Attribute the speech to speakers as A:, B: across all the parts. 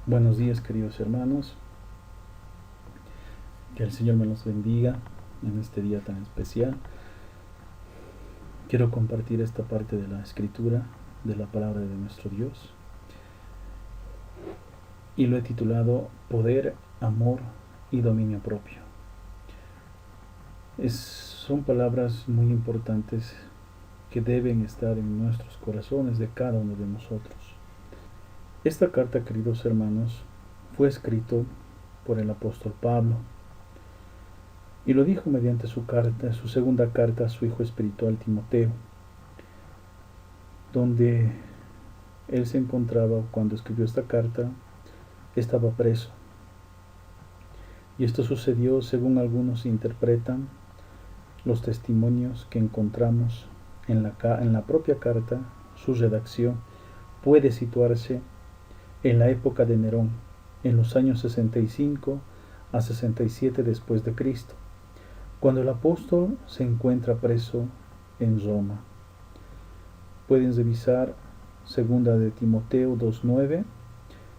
A: Buenos días, queridos hermanos. Que el Señor me los bendiga en este día tan especial. Quiero compartir esta parte de la escritura, de la palabra de nuestro Dios, y lo he titulado Poder, Amor y Dominio Propio. Son palabras muy importantes que deben estar en nuestros corazones de cada uno de nosotros. Esta carta, queridos hermanos, fue escrito por el apóstol Pablo, y lo dijo mediante su segunda carta a su hijo espiritual Timoteo, donde él se encontraba cuando escribió esta carta, estaba preso. Y esto sucedió, según algunos interpretan, los testimonios que encontramos en la propia carta. Su redacción puede situarse en la época de Nerón, en los años 65 a 67 después de Cristo, cuando el apóstol se encuentra preso en Roma. Pueden revisar 2 de Timoteo 2:9,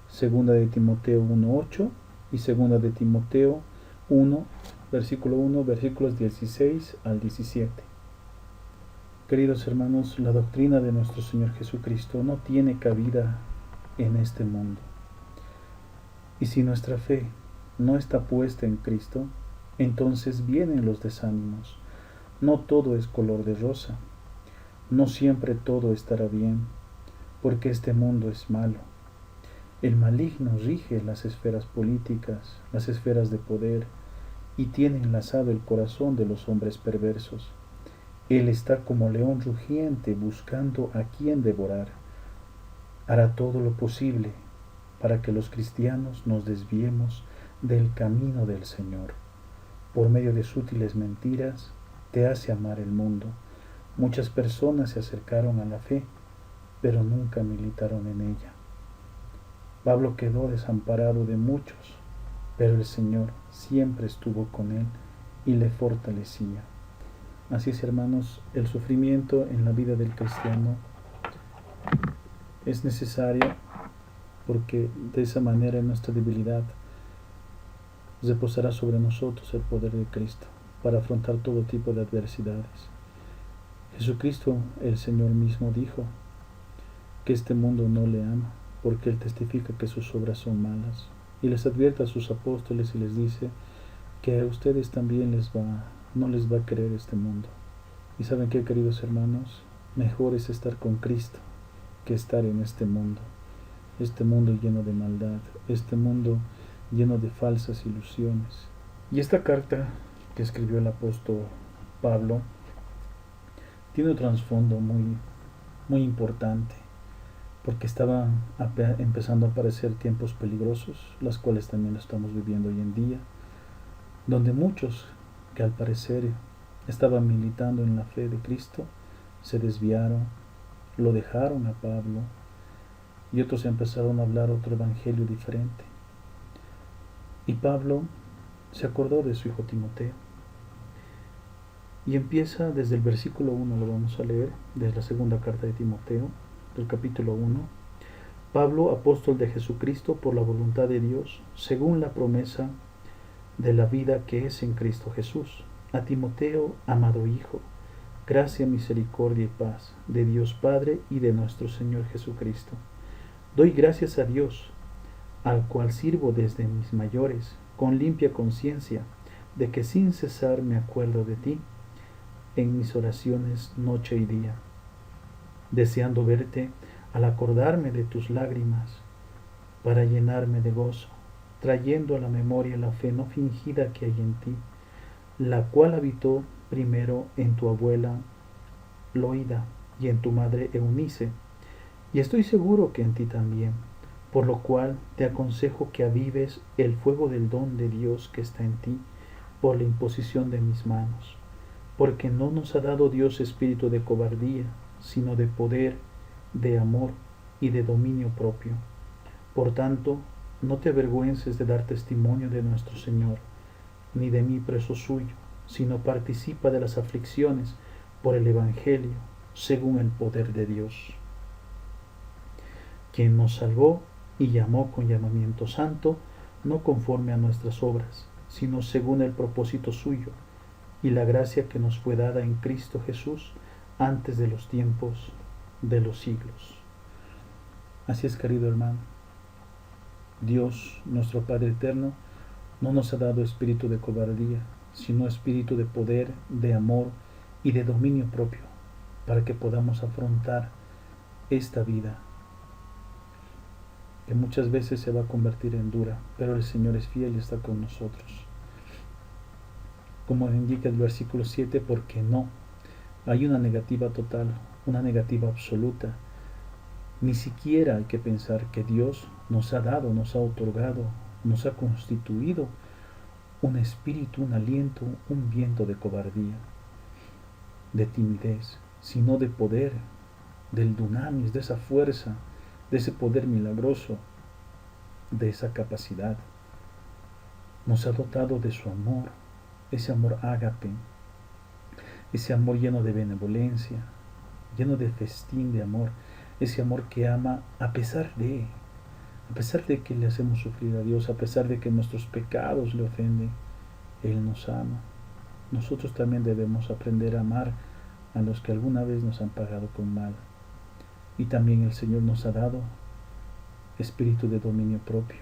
A: 2 de Timoteo 1:8 y 2 de Timoteo 1, versículos 16 al 17. Queridos hermanos, la doctrina de nuestro Señor Jesucristo no tiene cabida en este mundo. Y si nuestra fe no está puesta en Cristo, entonces vienen los desánimos. No todo es color de rosa. No siempre todo estará bien, porque este mundo es malo. El maligno rige las esferas políticas, las esferas de poder, y tiene enlazado el corazón de los hombres perversos. Él está como león rugiente buscando a quien devorar. Hará todo lo posible para que los cristianos nos desviemos del camino del Señor. Por medio de sutiles mentiras, te hace amar el mundo. Muchas personas se acercaron a la fe, pero nunca militaron en ella. Pablo quedó desamparado de muchos, pero el Señor siempre estuvo con él y le fortalecía. Así es, hermanos, el sufrimiento en la vida del cristiano es necesario, porque de esa manera en nuestra debilidad reposará sobre nosotros el poder de Cristo para afrontar todo tipo de adversidades. Jesucristo, el Señor mismo, dijo que este mundo no le ama, porque Él testifica que sus obras son malas, y les advierte a sus apóstoles y les dice que a ustedes también no les va a querer este mundo. Y saben qué, queridos hermanos, mejor es estar con Cristo que estar en este mundo lleno de maldad, este mundo lleno de falsas ilusiones. Y esta carta que escribió el apóstol Pablo tiene un trasfondo muy importante, porque estaban empezando a aparecer tiempos peligrosos, las cuales también lo estamos viviendo hoy en día, donde muchos que al parecer estaban militando en la fe de Cristo se desviaron, lo dejaron a Pablo, y otros empezaron a hablar otro evangelio diferente. Y Pablo se acordó de su hijo Timoteo, y empieza desde el versículo 1, lo vamos a leer, desde la segunda carta de Timoteo, del capítulo 1. Pablo, apóstol de Jesucristo por la voluntad de Dios, según la promesa de la vida que es en Cristo Jesús. A Timoteo, amado hijo, gracia, misericordia y paz de Dios Padre y de nuestro Señor Jesucristo. Doy gracias a Dios, al cual sirvo desde mis mayores, con limpia conciencia, de que sin cesar me acuerdo de ti en mis oraciones noche y día, deseando verte al acordarme de tus lágrimas, para llenarme de gozo, trayendo a la memoria la fe no fingida que hay en ti, la cual habitó primero en tu abuela Loida y en tu madre Eunice, y estoy seguro que en ti también, por lo cual te aconsejo que avives el fuego del don de Dios que está en ti por la imposición de mis manos, porque no nos ha dado Dios espíritu de cobardía, sino de poder, de amor y de dominio propio. Por tanto, no te avergüences de dar testimonio de nuestro Señor, ni de mí preso suyo, sino participa de las aflicciones por el Evangelio, según el poder de Dios, quien nos salvó y llamó con llamamiento santo, no conforme a nuestras obras, sino según el propósito suyo y la gracia que nos fue dada en Cristo Jesús antes de los tiempos de los siglos. Así es, querido hermano, Dios, nuestro Padre eterno, no nos ha dado espíritu de cobardía, sino espíritu de poder, de amor y de dominio propio, para que podamos afrontar esta vida, que muchas veces se va a convertir en dura, pero el Señor es fiel y está con nosotros. Como indica el versículo 7, porque no, hay una negativa total, una negativa absoluta. Ni siquiera hay que pensar que Dios nos ha dado, nos ha otorgado, nos ha constituido un espíritu, un aliento, un viento de cobardía, de timidez, sino de poder, del dunamis, de esa fuerza, de ese poder milagroso, de esa capacidad. Nos ha dotado de su amor, ese amor ágape, ese amor lleno de benevolencia, lleno de festín de amor, ese amor que ama a pesar de que le hacemos sufrir a Dios, a pesar de que nuestros pecados le ofenden, Él nos ama. Nosotros también debemos aprender a amar a los que alguna vez nos han pagado con mal. Y también el Señor nos ha dado espíritu de dominio propio,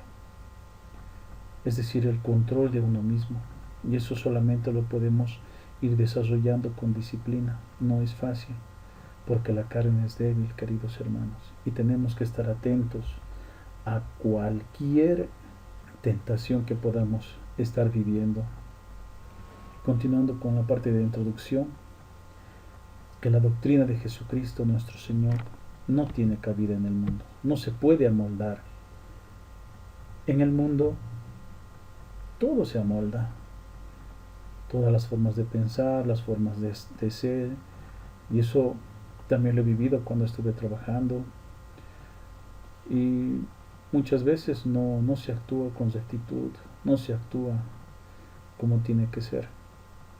A: es decir, el control de uno mismo. Y eso solamente lo podemos ir desarrollando con disciplina. No es fácil, porque la carne es débil, queridos hermanos, y tenemos que estar atentos a cualquier tentación que podamos estar viviendo. Continuando con la parte de introducción, que la doctrina de Jesucristo nuestro Señor no tiene cabida en el mundo, no se puede amoldar. En el mundo todo se amolda, todas las formas de pensar, las formas de ser, y eso también lo he vivido cuando estuve trabajando, y muchas veces no se actúa con rectitud, no se actúa como tiene que ser.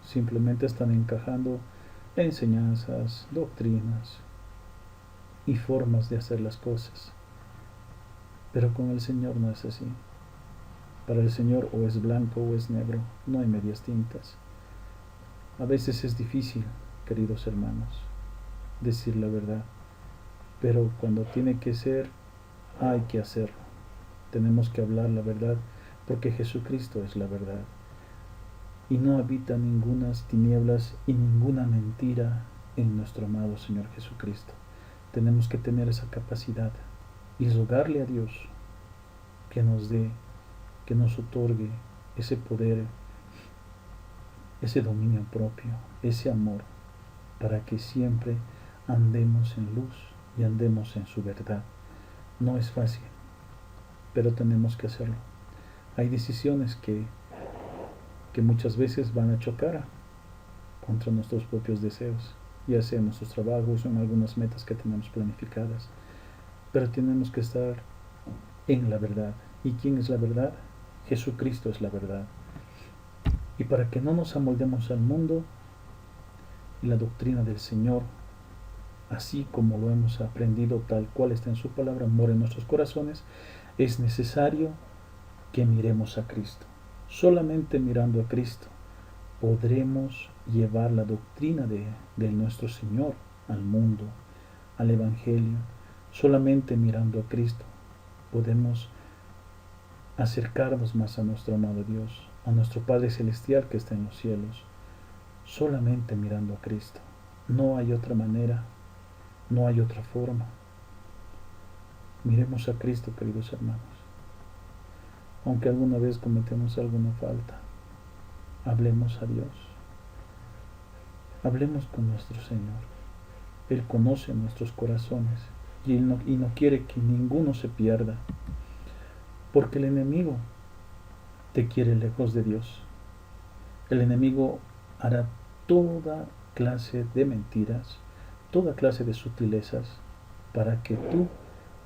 A: Simplemente están encajando enseñanzas, doctrinas y formas de hacer las cosas. Pero con el Señor no es así. Para el Señor o es blanco o es negro, no hay medias tintas. A veces es difícil, queridos hermanos, decir la verdad, pero cuando tiene que ser, hay que hacerlo. Tenemos que hablar la verdad, porque Jesucristo es la verdad. Y no habita ningunas tinieblas y ninguna mentira en nuestro amado Señor Jesucristo. Tenemos que tener esa capacidad y rogarle a Dios que nos dé, que nos otorgue ese poder, ese dominio propio, ese amor, para que siempre andemos en luz y andemos en su verdad. No es fácil, pero tenemos que hacerlo. Hay decisiones que muchas veces van a chocar contra nuestros propios deseos, ya sea en nuestros trabajos o en algunas metas que tenemos planificadas, pero tenemos que estar en la verdad. ¿Y quién es la verdad? Jesucristo es la verdad. Y para que no nos amoldemos al mundo y la doctrina del Señor, así como lo hemos aprendido tal cual está en su palabra, mora en nuestros corazones, es necesario que miremos a Cristo. Solamente mirando a Cristo podremos llevar la doctrina de nuestro Señor al mundo, al Evangelio. Solamente mirando a Cristo podemos acercarnos más a nuestro amado Dios, a nuestro Padre Celestial que está en los cielos. Solamente mirando a Cristo. No hay otra manera, no hay otra forma. Miremos a Cristo, queridos hermanos. Aunque alguna vez cometemos alguna falta, hablemos a Dios. Hablemos con nuestro Señor. Él conoce nuestros corazones y no quiere que ninguno se pierda, porque el enemigo te quiere lejos de Dios. El enemigo hará toda clase de mentiras, toda clase de sutilezas, para que tú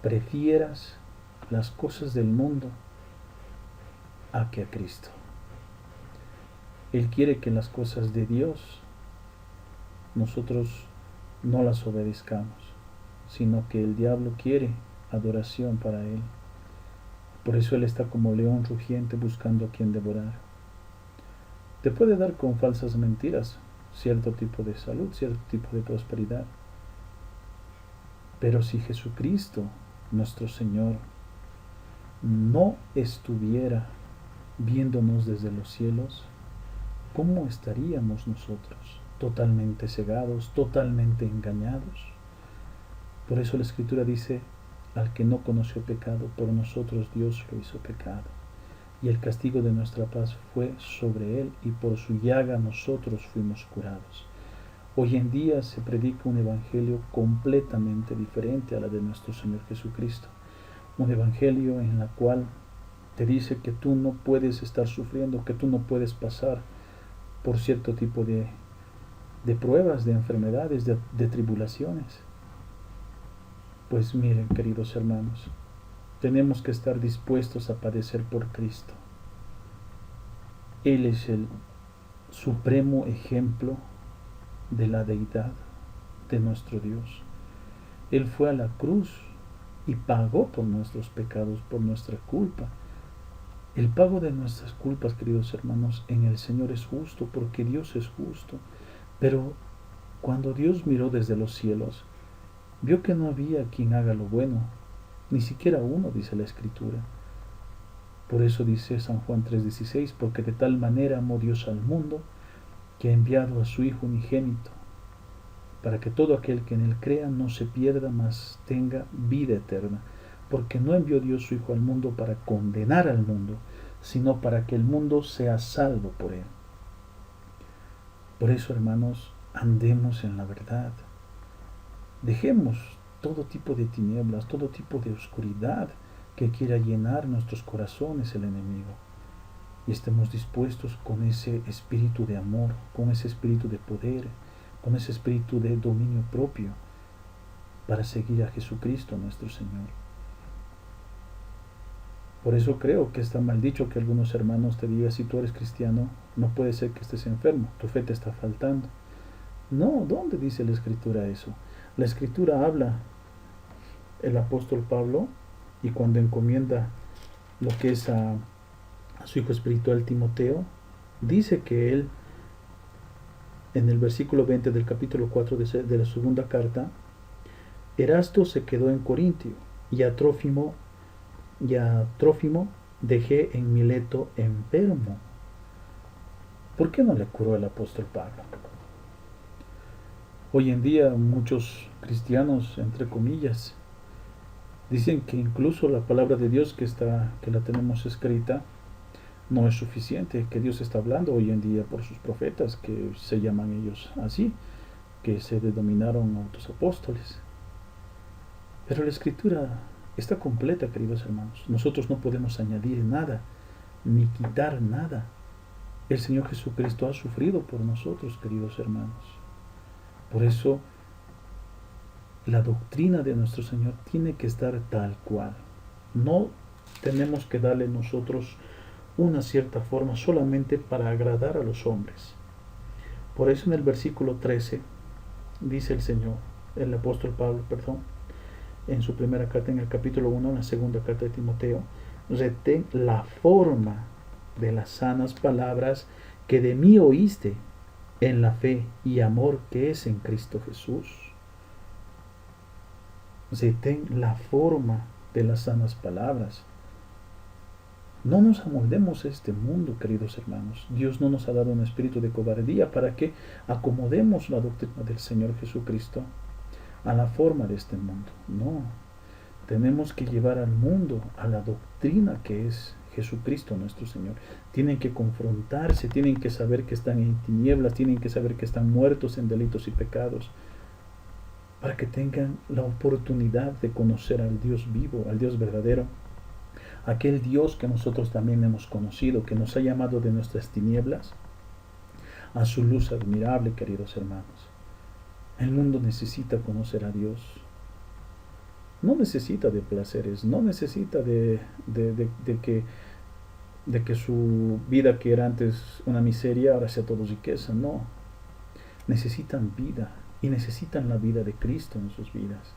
A: prefieras las cosas del mundo a que a Cristo. Él quiere que las cosas de Dios nosotros no las obedezcamos, sino que el diablo quiere adoración para Él. Por eso Él está como león rugiente buscando a quien devorar. Te puede dar con falsas mentiras cierto tipo de salud, cierto tipo de prosperidad. Pero si Jesucristo, nuestro Señor, no estuviera viéndonos desde los cielos, ¿cómo estaríamos nosotros? Totalmente cegados, totalmente engañados. Por eso la Escritura dice, al que no conoció pecado, por nosotros Dios lo hizo pecado. Y el castigo de nuestra paz fue sobre él, y por su llaga nosotros fuimos curados. Hoy en día se predica un evangelio completamente diferente a la de nuestro Señor Jesucristo. Un evangelio en el cual te dice que tú no puedes estar sufriendo, que tú no puedes pasar por cierto tipo de pruebas, de enfermedades, de tribulaciones. Pues miren, queridos hermanos, tenemos que estar dispuestos a padecer por Cristo. Él es el supremo ejemplo de la deidad de nuestro Dios. Él fue a la cruz y pagó por nuestros pecados, por nuestra culpa. El pago de nuestras culpas, queridos hermanos, en el Señor es justo, porque Dios es justo. Pero cuando Dios miró desde los cielos, vio que no había quien haga lo bueno, ni siquiera uno, dice la Escritura. Por eso dice San Juan 3:16, porque de tal manera amó Dios al mundo, que ha enviado a su Hijo unigénito, para que todo aquel que en él crea no se pierda, mas tenga vida eterna. Porque no envió Dios su Hijo al mundo para condenar al mundo, sino para que el mundo sea salvo por él. Por eso, hermanos, andemos en la verdad. Dejemos todo tipo de tinieblas, todo tipo de oscuridad que quiera llenar nuestros corazones el enemigo. Y estemos dispuestos con ese espíritu de amor, con ese espíritu de poder, con ese espíritu de dominio propio, para seguir a Jesucristo nuestro Señor. Por eso creo que está mal dicho que algunos hermanos te digan, si tú eres cristiano, no puede ser que estés enfermo, tu fe te está faltando. No, ¿dónde dice la Escritura eso? La Escritura habla, el apóstol Pablo, y cuando encomienda lo que es a su hijo espiritual Timoteo, dice que él, en el versículo 20 del capítulo 4 de la segunda carta, Erasto se quedó en Corintio, y a Trófimo dejé en Mileto enfermo. ¿Por qué no le curó el apóstol Pablo? Hoy en día muchos cristianos, entre comillas, dicen que incluso la palabra de Dios que la tenemos escrita no es suficiente, que Dios está hablando hoy en día por sus profetas, que se llaman ellos así, que se denominaron autos apóstoles. Pero la Escritura está completa, queridos hermanos. Nosotros no podemos añadir nada, ni quitar nada. El Señor Jesucristo ha sufrido por nosotros, queridos hermanos. Por eso, la doctrina de nuestro Señor tiene que estar tal cual. No tenemos que darle nosotros una cierta forma solamente para agradar a los hombres. Por eso en el versículo 13 dice el Señor, el apóstol Pablo, en su primera carta, en el capítulo 1, en la segunda carta de Timoteo, retén la forma de las sanas palabras que de mí oíste en la fe y amor que es en Cristo Jesús. Retén la forma de las sanas palabras. No nos amoldemos a este mundo, queridos hermanos. Dios no nos ha dado un espíritu de cobardía para que acomodemos la doctrina del Señor Jesucristo a la forma de este mundo. No, tenemos que llevar al mundo a la doctrina que es Jesucristo nuestro Señor. Tienen que confrontarse, tienen que saber que están en tinieblas, tienen que saber que están muertos en delitos y pecados, para que tengan la oportunidad de conocer al Dios vivo, al Dios verdadero, aquel Dios que nosotros también hemos conocido, que nos ha llamado de nuestras tinieblas a su luz admirable, queridos hermanos. El mundo necesita conocer a Dios. No necesita de placeres, no necesita de que su vida, que era antes una miseria, ahora sea todo riqueza. No. Necesitan vida y necesitan la vida de Cristo en sus vidas.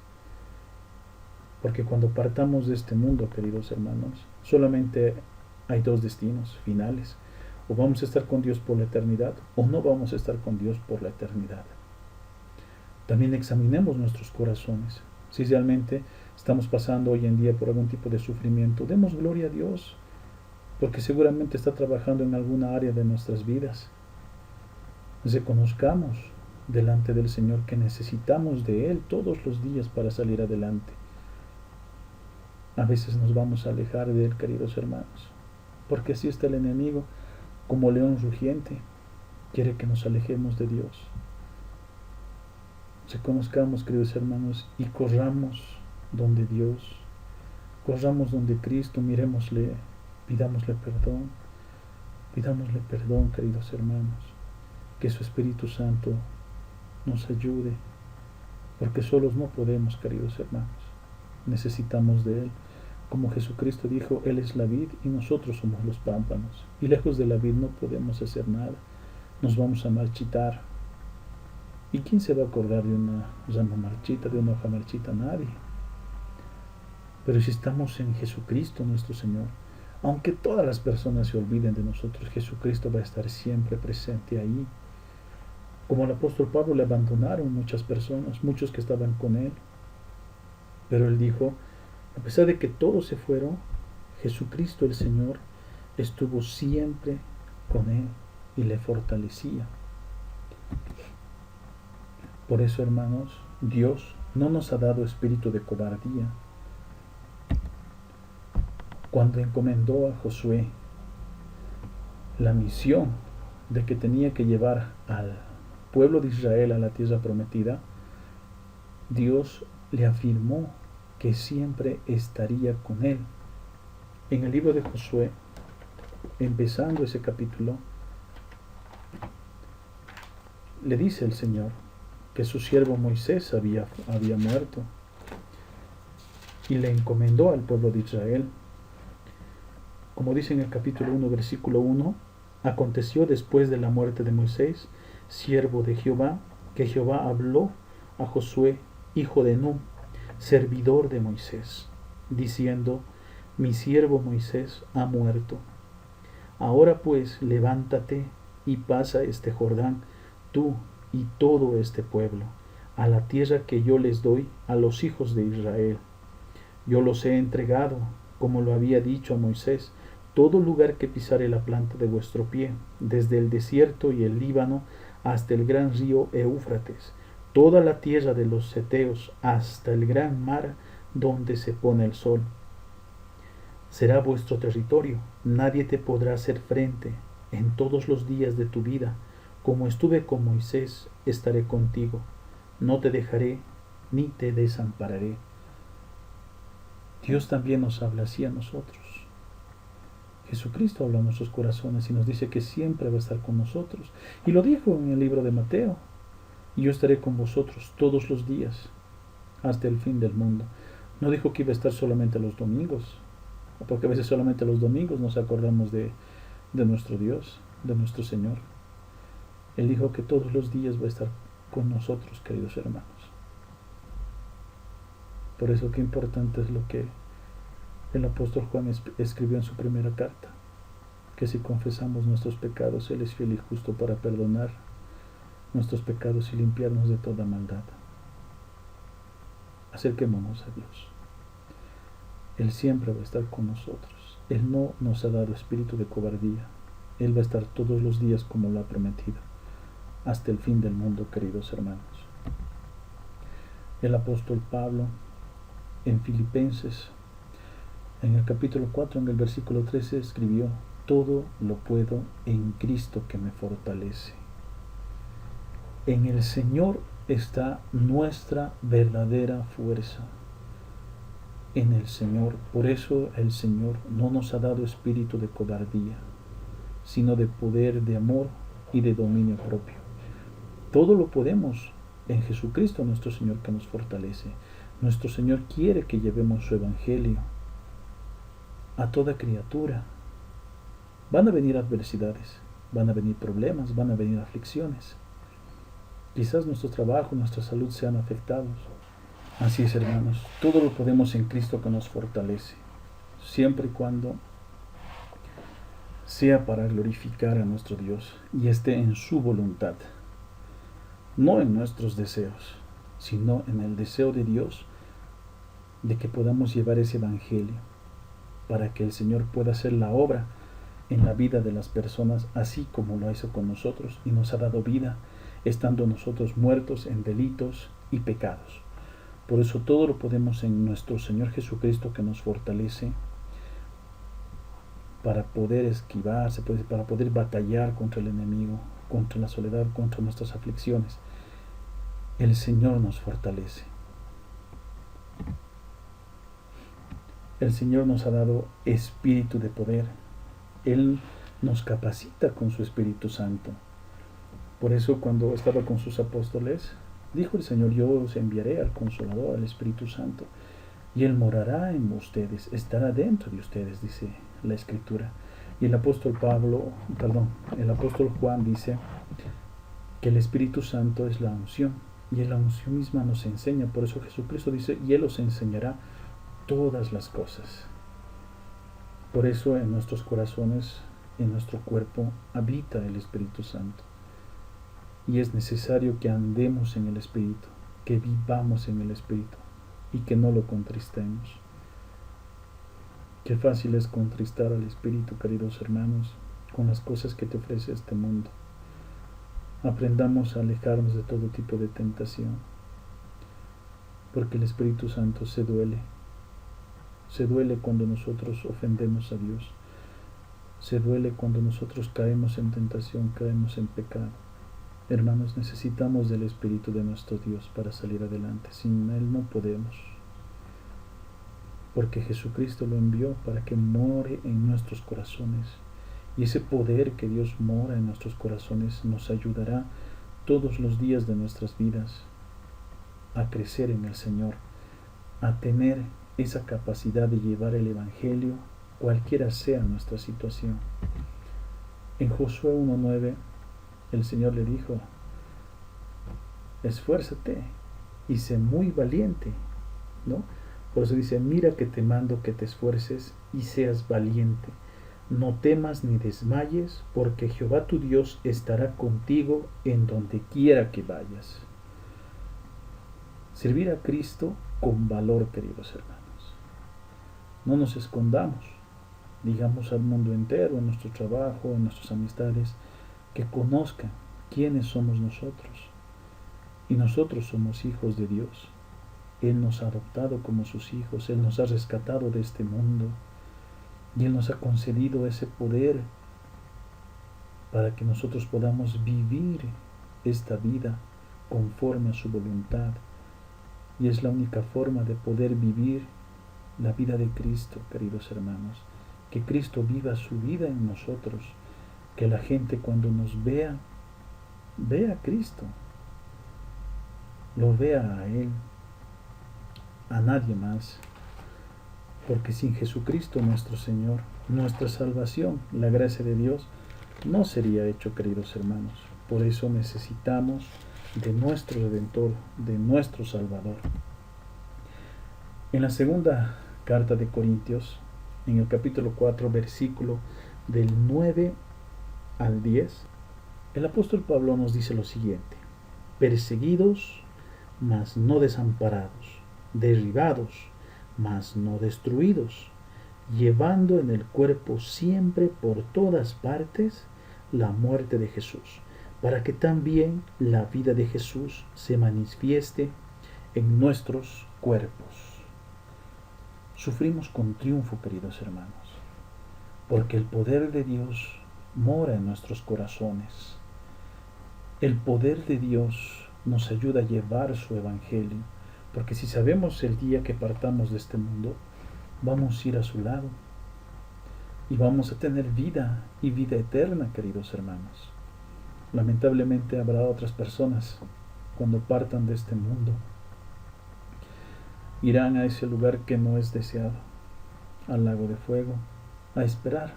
A: Porque cuando partamos de este mundo, queridos hermanos, solamente hay dos destinos finales. O vamos a estar con Dios por la eternidad, o no vamos a estar con Dios por la eternidad. También examinemos nuestros corazones. Si realmente estamos pasando hoy en día por algún tipo de sufrimiento, demos gloria a Dios, porque seguramente está trabajando en alguna área de nuestras vidas. Reconozcamos delante del Señor que necesitamos de Él todos los días para salir adelante. A veces nos vamos a alejar de Él, queridos hermanos, porque así está el enemigo, como león rugiente, quiere que nos alejemos de Dios. Reconozcamos, queridos hermanos, y corramos donde Dios, corramos donde Cristo, mirémosle, pidámosle perdón, queridos hermanos, que su Espíritu Santo nos ayude, porque solos no podemos, queridos hermanos, necesitamos de Él. Como Jesucristo dijo, Él es la vid y nosotros somos los pámpanos, y lejos de la vid no podemos hacer nada, nos vamos a marchitar. ¿Y quién se va a acordar de una rama marchita, de una hoja marchita? Nadie. Pero si estamos en Jesucristo nuestro Señor, aunque todas las personas se olviden de nosotros, Jesucristo va a estar siempre presente ahí. Como al apóstol Pablo le abandonaron muchas personas, muchos que estaban con él. Pero él dijo, a pesar de que todos se fueron, Jesucristo el Señor estuvo siempre con él y le fortalecía. Por eso, hermanos, Dios no nos ha dado espíritu de cobardía. Cuando encomendó a Josué la misión de que tenía que llevar al pueblo de Israel a la tierra prometida, Dios le afirmó que siempre estaría con él. En el libro de Josué, empezando ese capítulo, le dice el Señor que su siervo Moisés había muerto y le encomendó al pueblo de Israel. Como dice en el capítulo 1, versículo 1, aconteció después de la muerte de Moisés, siervo de Jehová, que Jehová habló a Josué, hijo de Nun, servidor de Moisés, diciendo, mi siervo Moisés ha muerto. Ahora pues levántate y pasa este Jordán, tú y todo este pueblo, a la tierra que yo les doy a los hijos de Israel. Yo los he entregado, como lo había dicho a Moisés, todo lugar que pisare la planta de vuestro pie, desde el desierto y el Líbano hasta el gran río Éufrates, toda la tierra de los Ceteos hasta el gran mar donde se pone el sol. Será vuestro territorio, nadie te podrá hacer frente en todos los días de tu vida. Como estuve con Moisés, estaré contigo, no te dejaré ni te desampararé. Dios también nos habla así a nosotros. Jesucristo habla a nuestros corazones y nos dice que siempre va a estar con nosotros. Y lo dijo en el libro de Mateo, y yo estaré con vosotros todos los días, hasta el fin del mundo. No dijo que iba a estar solamente los domingos, porque a veces solamente los domingos nos acordamos de nuestro Dios, de nuestro Señor. Él dijo que todos los días va a estar con nosotros, queridos hermanos. Por eso qué importante es lo que el apóstol Juan escribió en su primera carta, que si confesamos nuestros pecados, Él es fiel y justo para perdonar nuestros pecados y limpiarnos de toda maldad. Acerquémonos a Dios. Él siempre va a estar con nosotros. Él no nos ha dado espíritu de cobardía. Él va a estar todos los días como lo ha prometido, hasta el fin del mundo, queridos hermanos. El apóstol Pablo en Filipenses, en el capítulo 4, en el versículo 13, escribió, todo lo puedo en Cristo que me fortalece. En el Señor está nuestra verdadera fuerza. En el Señor, por eso el Señor no nos ha dado espíritu de cobardía, sino de poder, de amor y de dominio propio. Todo lo podemos en Jesucristo nuestro Señor que nos fortalece. Nuestro Señor quiere que llevemos su evangelio a toda criatura. Van a venir adversidades, van a venir problemas, van a venir aflicciones. Quizás nuestro trabajo, nuestra salud sean afectados, Así es, hermanos, todo lo podemos en Cristo que nos fortalece, siempre y cuando sea para glorificar a nuestro Dios y esté en su voluntad, no en nuestros deseos, sino en el deseo de Dios de que podamos llevar ese evangelio para que el Señor pueda hacer la obra en la vida de las personas, así como lo hizo con nosotros y nos ha dado vida, estando nosotros muertos en delitos y pecados. Por eso todo lo podemos en nuestro Señor Jesucristo, que nos fortalece para poder esquivar, para poder batallar contra el enemigo, contra la soledad, contra nuestras aflicciones. El Señor nos fortalece. El Señor nos ha dado espíritu de poder. Él nos capacita con su Espíritu Santo. Por eso cuando estaba con sus apóstoles, dijo el Señor: yo os enviaré al Consolador, al Espíritu Santo, y Él morará en ustedes, estará dentro de ustedes, dice la Escritura. Y el apóstol Juan dice que el Espíritu Santo es la unción, y la unción misma nos enseña. Por eso Jesucristo dice: y Él os enseñará todas las cosas. Por eso en nuestros corazones, en nuestro cuerpo, habita el Espíritu Santo. Y es necesario que andemos en el Espíritu, que vivamos en el Espíritu y que no lo contristemos. Qué fácil es contristar al Espíritu, queridos hermanos, con las cosas que te ofrece este mundo. Aprendamos a alejarnos de todo tipo de tentación, porque el Espíritu Santo se duele. Se duele cuando nosotros ofendemos a Dios. Se duele cuando nosotros caemos en tentación, caemos en pecado. Hermanos, necesitamos del Espíritu de nuestro Dios para salir adelante. Sin Él no podemos. Porque Jesucristo lo envió para que more en nuestros corazones. Y ese poder que Dios mora en nuestros corazones nos ayudará todos los días de nuestras vidas a crecer en el Señor, a tener esa capacidad de llevar el Evangelio cualquiera sea nuestra situación. En Josué 1:9 el Señor le dijo: esfuérzate y sé muy valiente, ¿no? Por eso dice: mira que te mando que te esfuerces y seas valiente. No temas ni desmayes, porque Jehová tu Dios estará contigo en donde quiera que vayas. Servir a Cristo con valor, queridos hermanos. No nos escondamos. Digamos al mundo entero, en nuestro trabajo, en nuestras amistades, que conozcan quiénes somos nosotros. Y nosotros somos hijos de Dios. Él nos ha adoptado como sus hijos, Él nos ha rescatado de este mundo, y Él nos ha concedido ese poder para que nosotros podamos vivir esta vida conforme a su voluntad. Y es la única forma de poder vivir la vida de Cristo, queridos hermanos. Que Cristo viva su vida en nosotros. Que la gente, cuando nos vea, vea a Cristo. Lo vea a Él, a nadie más. Porque sin Jesucristo nuestro Señor, nuestra salvación, la gracia de Dios, no sería hecho, queridos hermanos. Por eso necesitamos de nuestro Redentor, de nuestro Salvador. En la segunda carta de Corintios, en el capítulo 4, versículo del 9 al 10, el apóstol Pablo nos dice lo siguiente: perseguidos, mas no desamparados, derribados, mas no destruidos, llevando en el cuerpo siempre por todas partes la muerte de Jesús, para que también la vida de Jesús se manifieste en nuestros cuerpos. Sufrimos con triunfo, queridos hermanos, porque el poder de Dios mora en nuestros corazones. El poder de Dios nos ayuda a llevar su evangelio, porque si sabemos el día que partamos de este mundo, vamos a ir a su lado y vamos a tener vida y vida eterna, queridos hermanos. Lamentablemente habrá otras personas, cuando partan de este mundo, irán a ese lugar que no es deseado, al lago de fuego, a esperar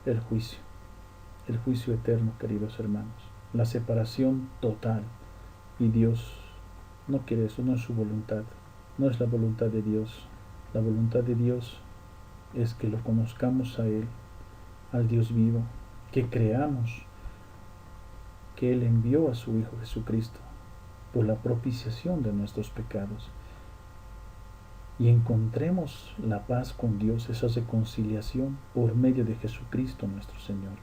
A: el juicio eterno, queridos hermanos, la separación total. Y Dios no quiere eso, no es su voluntad. no es la voluntad de Dios. La voluntad de Dios es que lo conozcamos a Él, al Dios vivo, que creamos que Él envió a su Hijo Jesucristo por la propiciación de nuestros pecados y encontremos la paz con Dios, esa reconciliación por medio de Jesucristo nuestro Señor.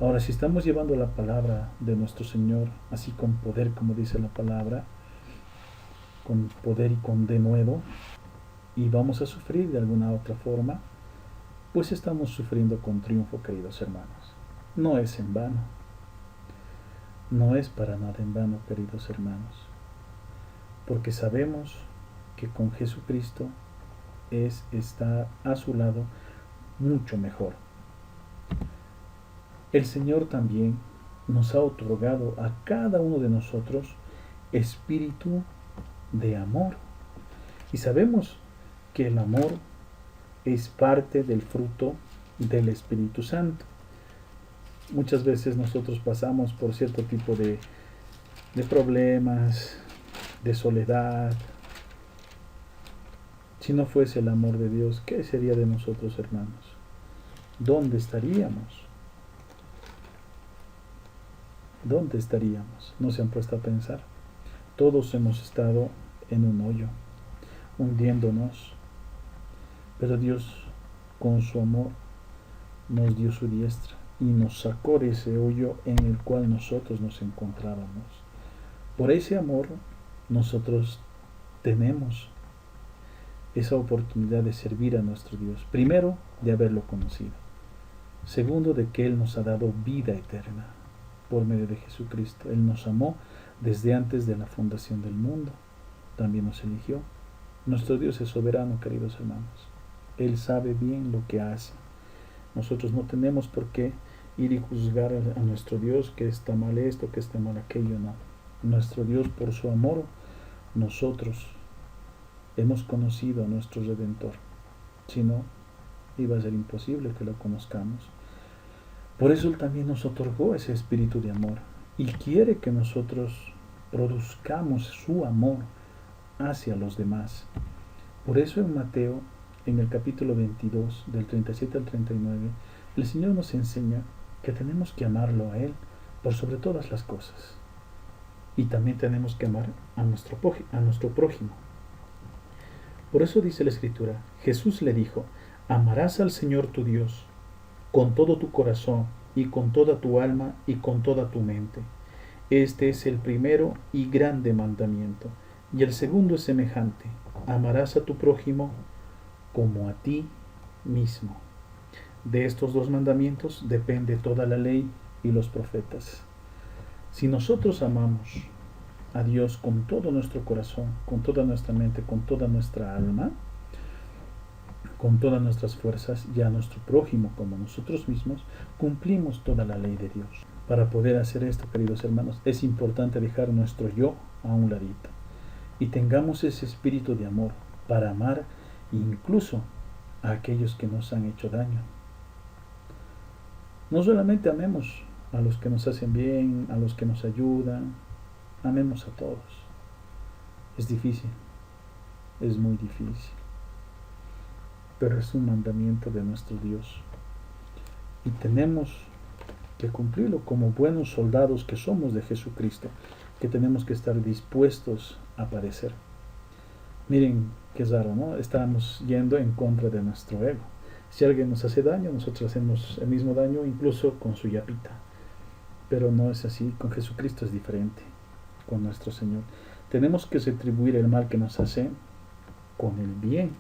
A: Ahora, si estamos llevando la palabra de nuestro Señor así con poder, como dice la palabra, con poder y con denuedo, y vamos a sufrir de alguna otra forma, pues estamos sufriendo con triunfo, queridos hermanos. No es en vano, no es para nada en vano, queridos hermanos, porque sabemos que con Jesucristo es estar a su lado mucho mejor. El Señor también nos ha otorgado a cada uno de nosotros espíritu de amor. Y sabemos que el amor es parte del fruto del Espíritu Santo. Muchas veces nosotros pasamos por cierto tipo de problemas, de soledad. Si no fuese el amor de Dios, ¿qué sería de nosotros, hermanos? ¿Dónde estaríamos? ¿Dónde estaríamos? ¿No se han puesto a pensar? Todos hemos estado en un hoyo, hundiéndonos, pero Dios, con su amor, nos dio su diestra y nos sacó de ese hoyo en el cual nosotros nos encontrábamos. Por ese amor, nosotros tenemos esa oportunidad de servir a nuestro Dios. Primero, de haberlo conocido. Segundo, de que Él nos ha dado vida eterna por medio de Jesucristo. Él nos amó desde antes de la fundación del mundo. También nos eligió. Nuestro Dios es soberano, queridos hermanos. Él sabe bien lo que hace. Nosotros no tenemos por qué ir y juzgar a nuestro Dios que está mal esto, que está mal aquello, no. Nuestro Dios, por su amor, nosotros hemos conocido a nuestro Redentor. Si no, iba a ser imposible que lo conozcamos. Por eso Él también nos otorgó ese espíritu de amor y quiere que nosotros produzcamos su amor hacia los demás. Por eso en Mateo, en el capítulo 22, del 37 al 39, el Señor nos enseña que tenemos que amarlo a Él por sobre todas las cosas. Y también tenemos que amar a nuestro prójimo. Por eso dice la Escritura, Jesús le dijo, amarás al Señor tu Dios con todo tu corazón y con toda tu alma y con toda tu mente. Este es el primero y grande mandamiento. Y el segundo es semejante, amarás a tu prójimo como a ti mismo. De estos dos mandamientos depende toda la ley y los profetas. Si nosotros amamos a Dios con todo nuestro corazón, con toda nuestra mente, con toda nuestra alma, con todas nuestras fuerzas, y a nuestro prójimo como nosotros mismos, cumplimos toda la ley de Dios. Para poder hacer esto, queridos hermanos, es importante dejar nuestro yo a un ladito y tengamos ese espíritu de amor para amar incluso a aquellos que nos han hecho daño. No solamente amemos a los que nos hacen bien, a los que nos ayudan, amemos a todos. Es difícil, es muy difícil, pero es un mandamiento de nuestro Dios y tenemos que cumplirlo como buenos soldados que somos de Jesucristo, que tenemos que estar dispuestos a padecer. Miren qué raro, ¿no? Estamos yendo en contra de nuestro ego. Si alguien nos hace daño, nosotros hacemos el mismo daño, incluso con su yapita. Pero no es así, con Jesucristo es diferente, con nuestro Señor. Tenemos que retribuir el mal que nos hace con el bien.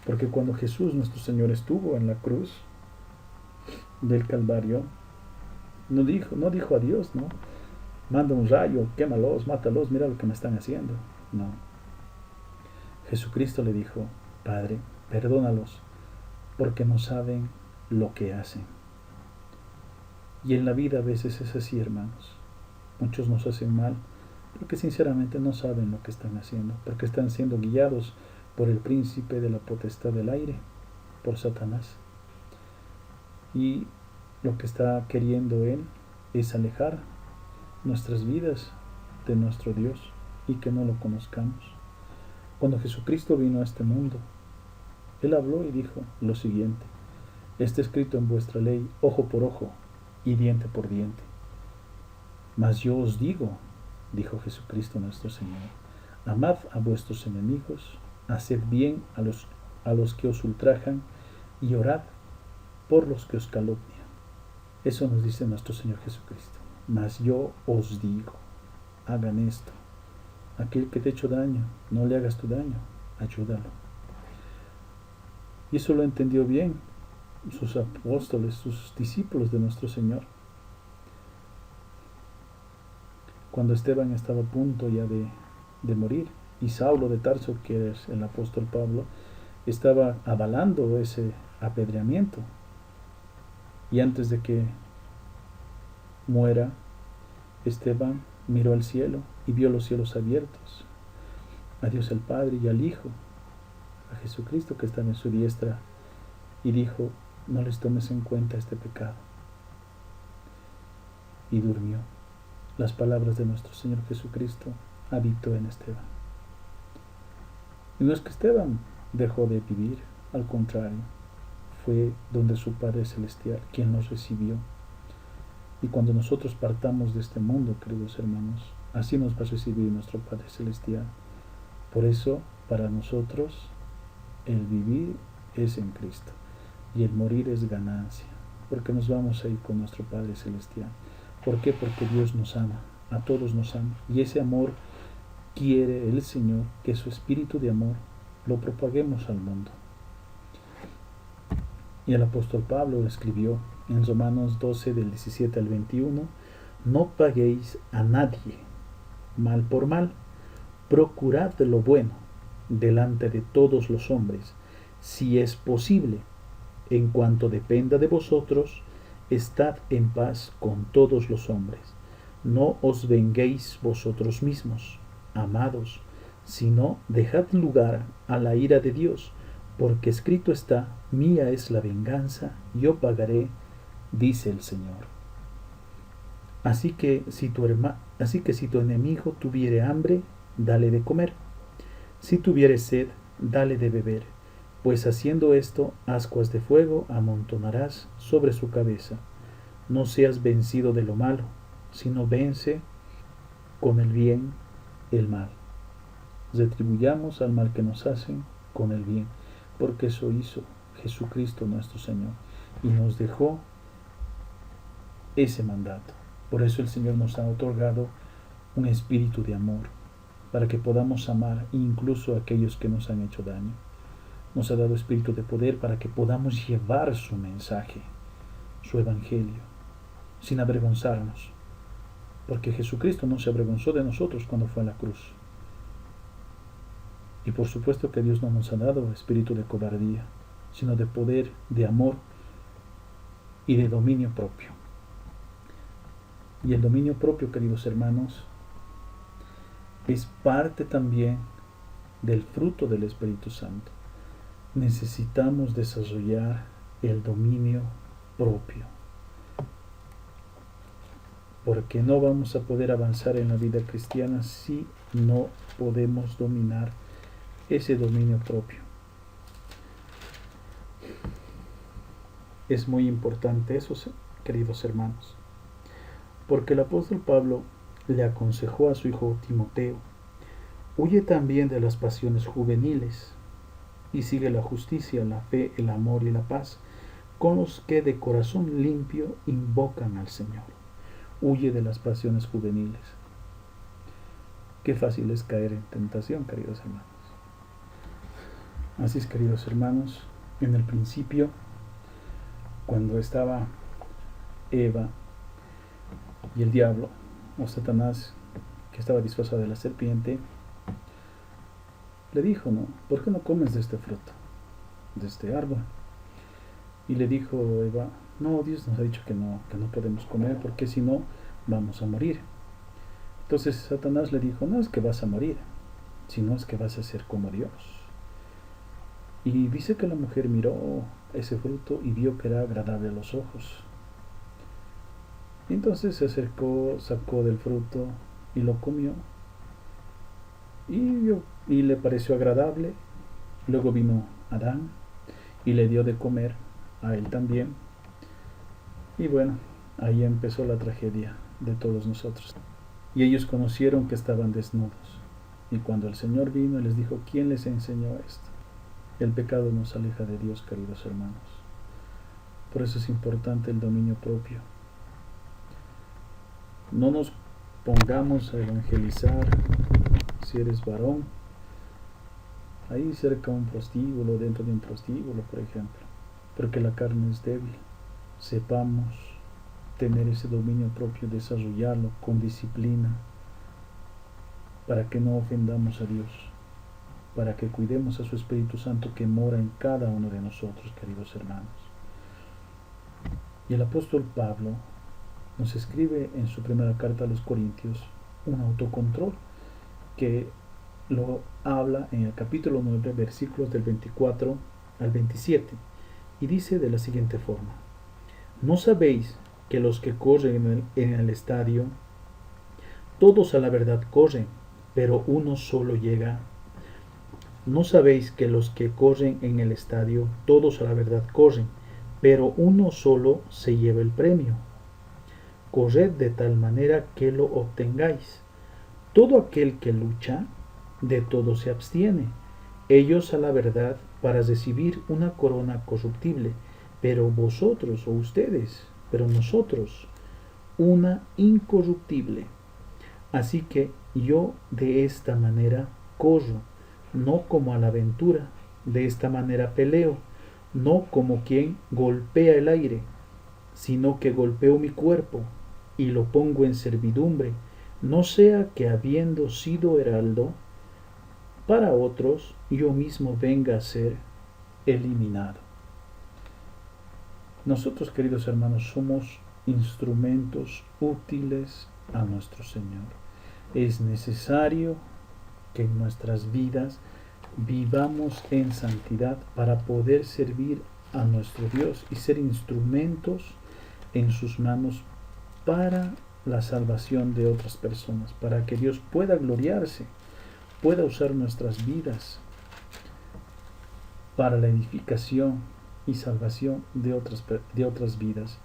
A: Porque cuando Jesús, nuestro Señor, estuvo en la cruz del Calvario, no dijo a Dios, ¿no? Manda un rayo, quémalos, mátalos, mira lo que me están haciendo. No. Jesucristo le dijo, Padre, perdónalos, porque no saben lo que hacen. Y en la vida a veces es así, hermanos. Muchos nos hacen mal, porque sinceramente no saben lo que están haciendo, porque están siendo guiados por el príncipe de la potestad del aire, por Satanás. Y lo que está queriendo él es alejar nuestras vidas de nuestro Dios. y que no lo conozcamos. Cuando Jesucristo vino a este mundo, Él habló y dijo lo siguiente: está escrito en vuestra ley, ojo por ojo y diente por diente. Mas yo os digo, dijo Jesucristo nuestro Señor, amad a vuestros enemigos, haced bien a los que os ultrajan y orad por los que os calumnian. Eso nos dice nuestro Señor Jesucristo. Mas yo os digo, hagan esto. Aquel que te ha hecho daño, no le hagas tu daño, ayúdalo. Y eso lo entendió bien sus apóstoles, sus discípulos de nuestro Señor. Cuando Esteban estaba a punto ya de morir, y Saulo de Tarso, que es el apóstol Pablo, estaba avalando ese apedreamiento. Y antes de que muera, Esteban miró al cielo y vio los cielos abiertos, a Dios el Padre y al Hijo, a Jesucristo que estaba en su diestra, y dijo: no les tomes en cuenta este pecado. Y durmió. Las palabras de nuestro Señor Jesucristo habitó en Esteban. Y no es que Esteban dejó de vivir, al contrario, fue donde su Padre Celestial quien nos recibió. Y cuando nosotros partamos de este mundo, queridos hermanos, así nos va a recibir nuestro Padre Celestial. Por eso, para nosotros, el vivir es en Cristo y el morir es ganancia, porque nos vamos a ir con nuestro Padre Celestial. ¿Por qué? Porque Dios nos ama, a todos nos ama, y ese amor quiere el Señor que su espíritu de amor lo propaguemos al mundo. Y el apóstol Pablo escribió en Romanos 12 del 17 al 21: no paguéis a nadie mal por mal, procurad lo bueno delante de todos los hombres, si es posible. En cuanto dependa de vosotros, estad en paz con todos los hombres. No os venguéis vosotros mismos, amados, sino dejad lugar a la ira de Dios, porque escrito está: mía es la venganza, yo pagaré, dice el Señor. Así que si tu enemigo tuviere hambre, dale de comer. Si tuviere sed, dale de beber, pues haciendo esto, ascuas de fuego amontonarás sobre su cabeza. No seas vencido de lo malo, sino vence con el bien el mal. Retribuyamos al mal que nos hacen con el bien, porque eso hizo Jesucristo nuestro Señor, y nos dejó ese mandato. Por eso el Señor nos ha otorgado un espíritu de amor, para que podamos amar incluso a aquellos que nos han hecho daño. Nos ha dado espíritu de poder para que podamos llevar su mensaje, su evangelio, sin avergonzarnos, porque Jesucristo no se avergonzó de nosotros cuando fue a la cruz. Y por supuesto que Dios no nos ha dado espíritu de cobardía, sino de poder, de amor y de dominio propio. Y el dominio propio, queridos hermanos, es parte también del fruto del Espíritu Santo. Necesitamos desarrollar el dominio propio, porque no vamos a poder avanzar en la vida cristiana si no podemos dominar ese dominio propio. Es muy importante eso, queridos hermanos, porque el apóstol Pablo le aconsejó a su hijo Timoteo: huye también de las pasiones juveniles y sigue la justicia, la fe, el amor y la paz con los que de corazón limpio invocan al Señor. Huye de las pasiones juveniles. Qué fácil es caer en tentación, queridos hermanos. Así es, queridos hermanos, en el principio, cuando estaba Eva y el diablo, o Satanás, que estaba disfrazado de la serpiente, le dijo: ¿no? ¿Por qué no comes de este fruto, de este árbol? Y le dijo Eva: no, Dios nos ha dicho que no podemos comer, porque si no vamos a morir. Entonces Satanás le dijo: no es que vas a morir, sino es que vas a ser como Dios. Y dice que la mujer miró ese fruto y vio que era agradable a los ojos. Y entonces se acercó, sacó del fruto y lo comió. y le pareció agradable. Luego vino Adán y le dio de comer a él también. Y bueno, ahí empezó la tragedia de todos nosotros. Y ellos conocieron que estaban desnudos. Y cuando el Señor vino y les dijo, ¿quién les enseñó esto? El pecado nos aleja de Dios, queridos hermanos. Por eso es importante el dominio propio. No nos pongamos a evangelizar si eres varón, ahí cerca de un prostíbulo, dentro de un prostíbulo, por ejemplo, porque la carne es débil. Sepamos tener ese dominio propio, desarrollarlo con disciplina, para que no ofendamos a Dios, para que cuidemos a su Espíritu Santo que mora en cada uno de nosotros, queridos hermanos. Y el apóstol Pablo nos escribe en su primera carta a los Corintios un autocontrol que lo habla en el capítulo 9, versículos del 24 al 27, y dice de la siguiente forma: ¿no sabéis que los que corren en el estadio, todos a la verdad corren, pero uno solo llega? ¿No sabéis que los que corren en el estadio, todos a la verdad corren, pero uno solo se lleva el premio? Corred de tal manera que lo obtengáis. Todo aquel que lucha, de todo se abstiene. Ellos a la verdad para recibir una corona corruptible, pero vosotros o ustedes, pero nosotros, una incorruptible. Así que yo de esta manera corro, no como a la aventura, de esta manera peleo, no como quien golpea el aire, sino que golpeo mi cuerpo y lo pongo en servidumbre, no sea que habiendo sido heraldo para otros, yo mismo venga a ser eliminado. Nosotros, queridos hermanos, somos instrumentos útiles a nuestro Señor. Es necesario que en nuestras vidas vivamos en santidad para poder servir a nuestro Dios y ser instrumentos en sus manos para la salvación de otras personas, para que Dios pueda gloriarse, pueda usar nuestras vidas para la edificación y salvación de otras vidas,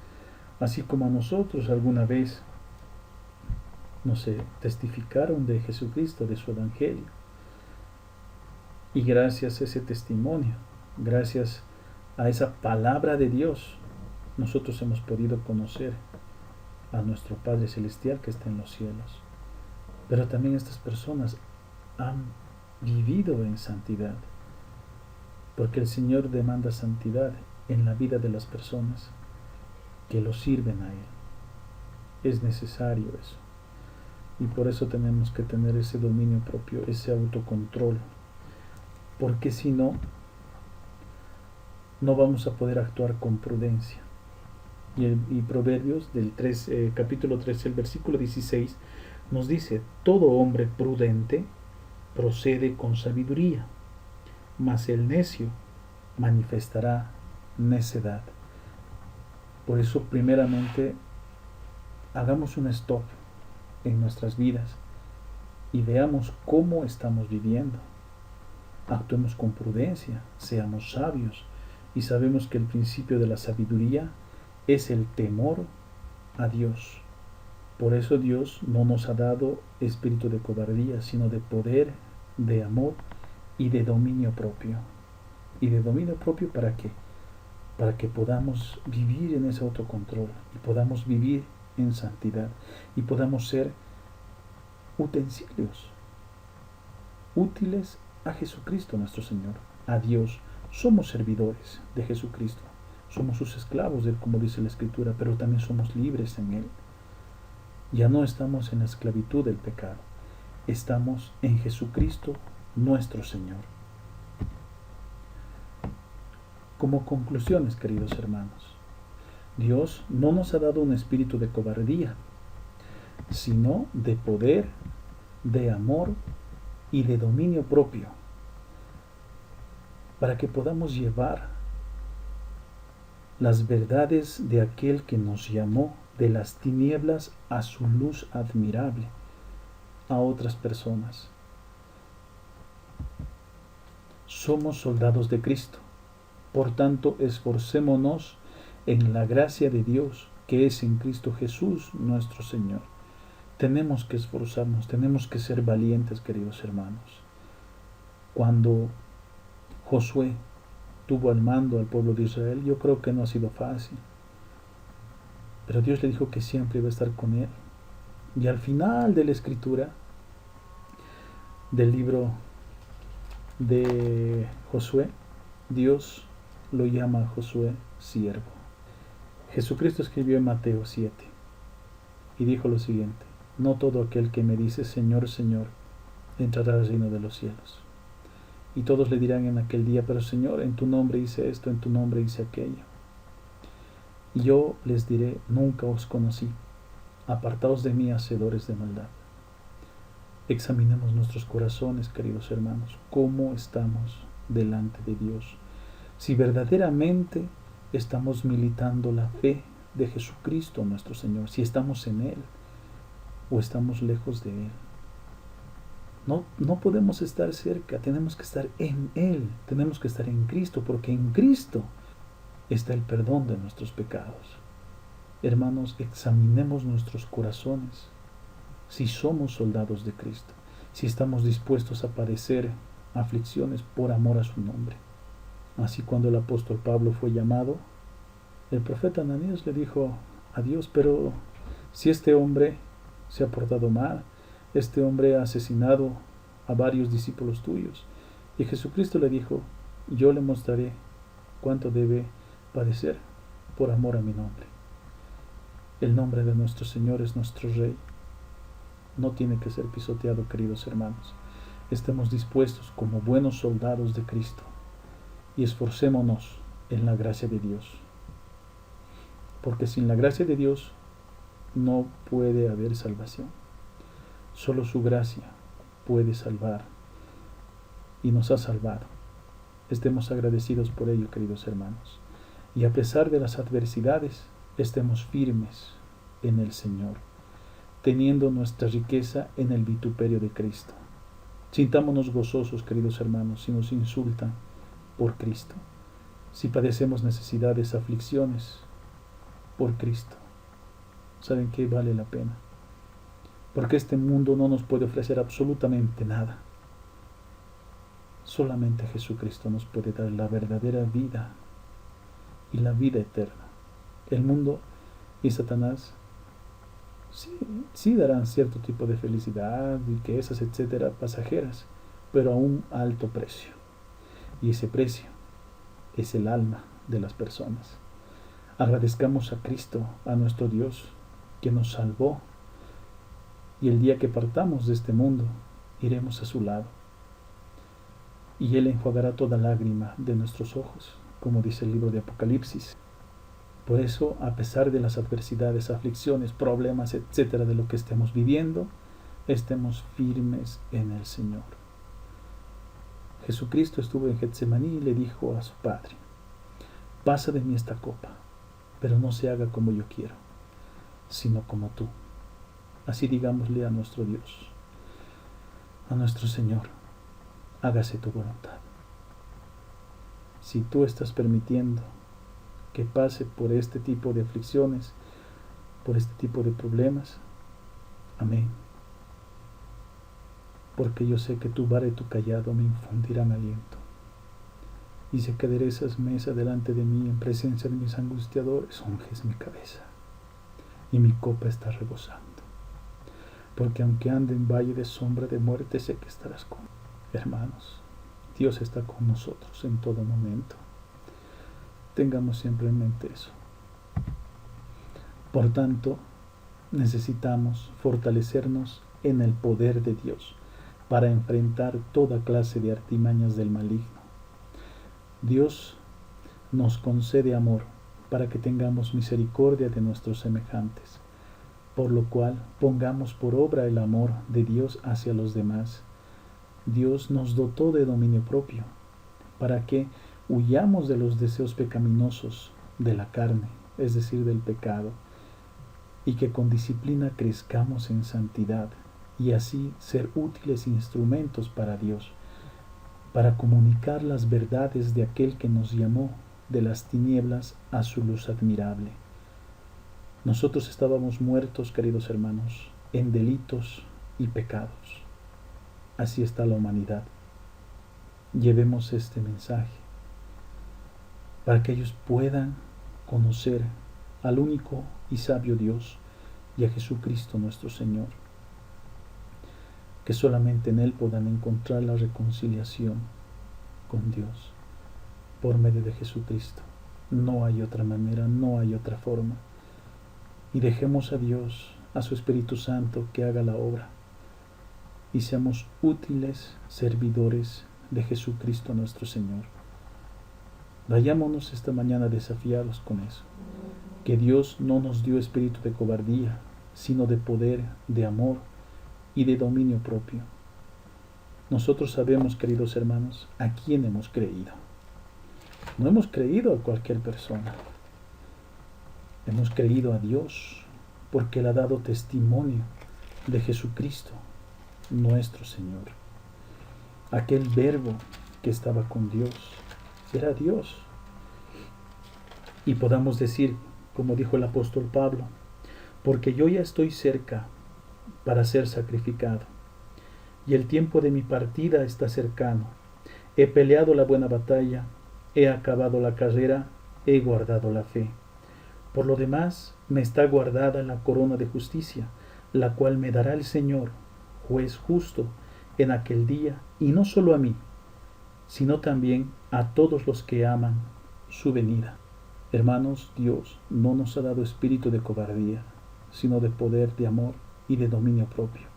A: así como a nosotros alguna vez nos testificaron de Jesucristo, de su Evangelio. Y gracias a ese testimonio, gracias a esa palabra de Dios, nosotros hemos podido conocer a nuestro Padre Celestial que está en los cielos. Pero también estas personas han vivido en santidad, porque el Señor demanda santidad en la vida de las personas que lo sirven a Él. Es necesario eso. Y por eso tenemos que tener ese dominio propio, ese autocontrol, porque si no, no vamos a poder actuar con prudencia. Y Proverbios del capítulo 13, el versículo 16 nos dice: todo hombre prudente procede con sabiduría, mas el necio manifestará necedad. Por eso, primeramente, hagamos un stop en nuestras vidas y veamos cómo estamos viviendo. Actuemos con prudencia, seamos sabios, y sabemos que el principio de la sabiduría es el temor a Dios. Por eso Dios no nos ha dado espíritu de cobardía, sino de poder, de amor y de dominio propio. ¿Y de dominio propio para qué? Para que podamos vivir en ese autocontrol y podamos vivir en santidad y podamos ser utensilios útiles a Jesucristo nuestro Señor, a Dios. Somos servidores de Jesucristo, somos sus esclavos de Él, como dice la Escritura, pero también somos libres en Él. Ya no estamos en la esclavitud del pecado, estamos en Jesucristo nuestro Señor. Como conclusiones, queridos hermanos, Dios no nos ha dado un espíritu de cobardía, sino de poder, de amor y de dominio propio, para que podamos llevar las verdades de aquel que nos llamó de las tinieblas a su luz admirable a otras personas. Somos soldados de Cristo. Por tanto, esforcémonos en la gracia de Dios que es en Cristo Jesús nuestro Señor. Tenemos que esforzarnos, tenemos que ser valientes, queridos hermanos. Cuando Josué tuvo al mando al pueblo de Israel, yo creo que no ha sido fácil, pero Dios le dijo que siempre iba a estar con él. Y al final de la escritura del libro de Josué, Dios lo llama a Josué siervo. Jesucristo escribió en Mateo 7 y dijo lo siguiente: no todo aquel que me dice Señor, Señor, entrará al reino de los cielos. Y todos le dirán en aquel día: pero Señor, en tu nombre hice esto, en tu nombre hice aquello. Y yo les diré: nunca os conocí, apartaos de mí, hacedores de maldad. Examinemos nuestros corazones, queridos hermanos, cómo estamos delante de Dios. Si verdaderamente estamos militando la fe de Jesucristo nuestro Señor, si estamos en Él o estamos lejos de Él. No podemos estar cerca, tenemos que estar en Él, tenemos que estar en Cristo, porque en Cristo está el perdón de nuestros pecados. Hermanos, examinemos nuestros corazones, si somos soldados de Cristo, si estamos dispuestos a padecer aflicciones por amor a su nombre. Así cuando el apóstol Pablo fue llamado, el profeta Ananías le dijo a Dios: pero si este hombre se ha portado mal, este hombre ha asesinado a varios discípulos tuyos. Y Jesucristo le dijo: yo le mostraré cuánto debe padecer por amor a mi nombre. El nombre de nuestro Señor es nuestro Rey. No tiene que ser pisoteado, queridos hermanos. Estemos dispuestos como buenos soldados de Cristo y esforcémonos en la gracia de Dios. Porque sin la gracia de Dios no puede haber salvación. Solo su gracia puede salvar y nos ha salvado. Estemos agradecidos por ello, queridos hermanos. Y a pesar de las adversidades, estemos firmes en el Señor, teniendo nuestra riqueza en el vituperio de Cristo. Sintámonos gozosos, queridos hermanos, si nos insultan por Cristo, si padecemos necesidades, aflicciones por Cristo. ¿Saben qué? Vale la pena, porque este mundo no nos puede ofrecer absolutamente nada. Solamente Jesucristo nos puede dar la verdadera vida y la vida eterna. El mundo y Satanás sí darán cierto tipo de felicidad, riquezas, etcétera, pasajeras, pero a un alto precio. Y ese precio es el alma de las personas. Agradezcamos a Cristo, a nuestro Dios, que nos salvó, y el día que partamos de este mundo, iremos a su lado, y Él enjuagará toda lágrima de nuestros ojos, como dice el libro de Apocalipsis. Por eso, a pesar de las adversidades, aflicciones, problemas, etcétera, de lo que estemos viviendo, estemos firmes en el Señor. Jesucristo estuvo en Getsemaní y le dijo a su Padre: pasa de mí esta copa, pero no se haga como yo quiero, sino como tú. Así digámosle a nuestro Dios, a nuestro Señor: hágase tu voluntad. Si tú estás permitiendo que pase por este tipo de aflicciones, por este tipo de problemas, amén. Porque yo sé que tu vara y tu callado me infundirán aliento. Y sé que aderezas mesa delante de mí en presencia de mis angustiadores, unges mi cabeza, y mi copa está rebosando. Porque aunque ande en valle de sombra de muerte, sé que estarás conmigo. Hermanos, Dios está con nosotros en todo momento. Tengamos siempre en mente eso. Por tanto, necesitamos fortalecernos en el poder de Dios para enfrentar toda clase de artimañas del maligno. Dios nos concede amor para que tengamos misericordia de nuestros semejantes, por lo cual pongamos por obra el amor de Dios hacia los demás. Dios nos dotó de dominio propio para que huyamos de los deseos pecaminosos de la carne, es decir, del pecado, y que con disciplina crezcamos en santidad y así ser útiles instrumentos para Dios. para comunicar las verdades de aquel que nos llamó de las tinieblas a su luz admirable. Nosotros estábamos muertos, queridos hermanos, en delitos y pecados. Así está la humanidad. Llevemos este mensaje para que ellos puedan conocer al único y sabio Dios y a Jesucristo nuestro Señor, que solamente en Él puedan encontrar la reconciliación con Dios por medio de Jesucristo. No hay otra manera, no hay otra forma. Y dejemos a Dios, a su Espíritu Santo, que haga la obra y seamos útiles servidores de Jesucristo nuestro Señor. Vayámonos esta mañana desafiados con eso, que Dios no nos dio espíritu de cobardía, sino de poder, de amor y de dominio propio. Nosotros sabemos, queridos hermanos, a quién hemos creído. No hemos creído a cualquier persona. Hemos creído a Dios, porque Él ha dado testimonio de Jesucristo, nuestro Señor. Aquel verbo que estaba con Dios era Dios. Y podamos decir, como dijo el apóstol Pablo, porque yo ya estoy cerca para ser sacrificado, y el tiempo de mi partida está cercano. He peleado la buena batalla, he acabado la carrera, he guardado la fe. Por lo demás, me está guardada la corona de justicia, la cual me dará el Señor, juez justo, en aquel día, y no solo a mí, sino también a todos los que aman su venida. Hermanos, Dios no nos ha dado espíritu de cobardía, sino de poder, de amor y de dominio propio.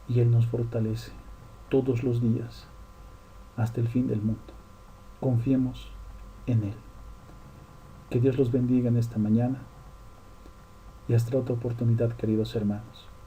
A: Y Él nos fortalece todos los días hasta el fin del mundo. Confiemos en Él. Que Dios los bendiga en esta mañana y hasta otra oportunidad, queridos hermanos.